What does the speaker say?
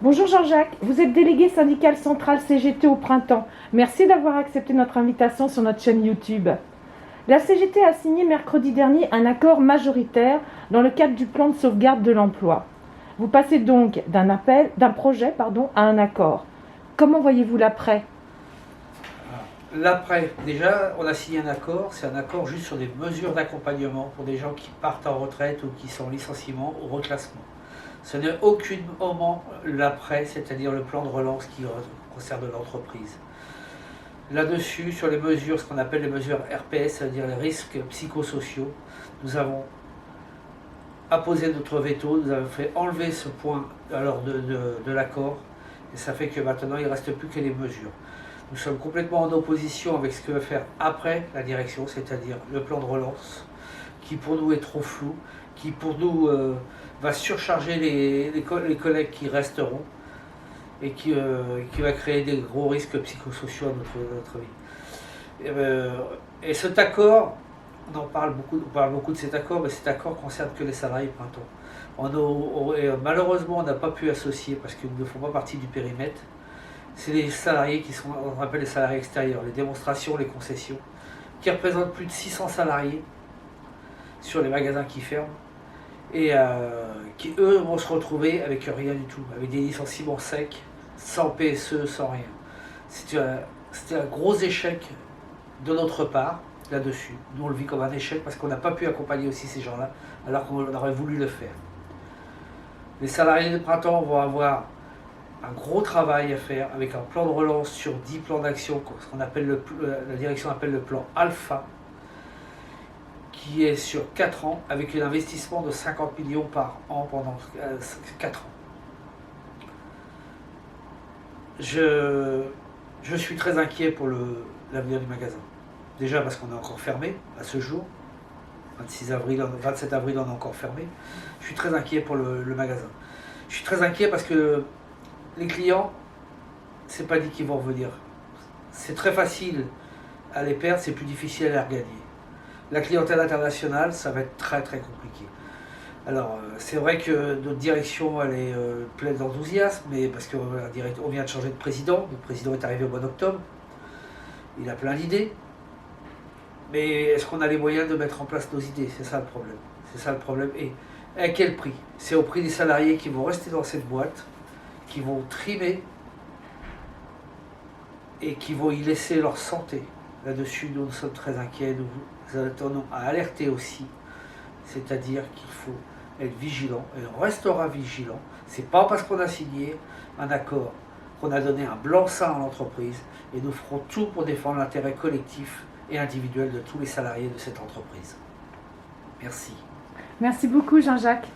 Bonjour Jean-Jacques, vous êtes délégué syndical central CGT au printemps. Merci d'avoir accepté notre invitation sur notre chaîne YouTube. La CGT a signé mercredi dernier un accord majoritaire dans le cadre du plan de sauvegarde de l'emploi. Vous passez donc d'un projet à un accord. Comment voyez-vous l'après? L'après, déjà, on a signé un accord, c'est un accord juste sur des mesures d'accompagnement pour des gens qui partent en retraite ou qui sont en licenciement ou reclassement. Ce n'est aucunement l'après, c'est-à-dire le plan de relance qui concerne l'entreprise. Là-dessus, sur les mesures, ce qu'on appelle les mesures RPS, c'est-à-dire les risques psychosociaux, nous avons apposé notre veto, nous avons fait enlever ce point de l'accord, et ça fait que maintenant il ne reste plus que les mesures. Nous sommes complètement en opposition avec ce que va faire après la direction, c'est-à-dire le plan de relance, qui pour nous est trop flou, qui pour nous va surcharger les collègues qui resteront et qui va créer des gros risques psychosociaux à notre vie. Et cet accord, on parle beaucoup de cet accord, mais cet accord concerne que les salariés printemps. Malheureusement, on n'a pas pu associer, parce qu'ils ne font pas partie du périmètre, c'est les salariés qui sont, on appelle les salariés extérieurs, les démonstrations, les concessions, qui représentent plus de 600 salariés sur les magasins qui ferment, et qui eux vont se retrouver avec rien du tout, avec des licenciements secs, sans PSE, sans rien. C'était un gros échec de notre part là-dessus. Nous on le vit comme un échec parce qu'on n'a pas pu accompagner aussi ces gens-là, alors qu'on aurait voulu le faire. Les salariés de printemps vont avoir un gros travail à faire avec un plan de relance sur 10 plans d'action, ce qu'on appelle la direction appelle le plan Alpha, qui est sur 4 ans avec un investissement de 50 millions par an pendant 4 ans. Je suis très inquiet pour l'avenir du magasin. Déjà parce qu'on est encore fermé à ce jour. 27 avril, on est encore fermé. Je suis très inquiet pour le magasin. Je suis très inquiet parce que les clients, c'est pas dit qu'ils vont revenir. C'est très facile à les perdre, c'est plus difficile à les regagner. La clientèle internationale, ça va être très très compliqué. Alors, c'est vrai que notre direction, elle est pleine d'enthousiasme, mais parce qu'on vient de changer de président. Le président est arrivé au mois d'octobre. Il a plein d'idées. Mais est-ce qu'on a les moyens de mettre en place nos idées? C'est ça le problème. C'est ça le problème. Et à quel prix? C'est au prix des salariés qui vont rester dans cette boîte, qui vont trimer et qui vont y laisser leur santé. Là-dessus, nous sommes très inquiets. Nous attendons à alerter aussi. C'est-à-dire qu'il faut être vigilant, et on restera vigilant. C'est pas parce qu'on a signé un accord qu'on a donné un blanc-seing à l'entreprise, et nous ferons tout pour défendre l'intérêt collectif et individuel de tous les salariés de cette entreprise. Merci. Merci beaucoup Jean-Jacques.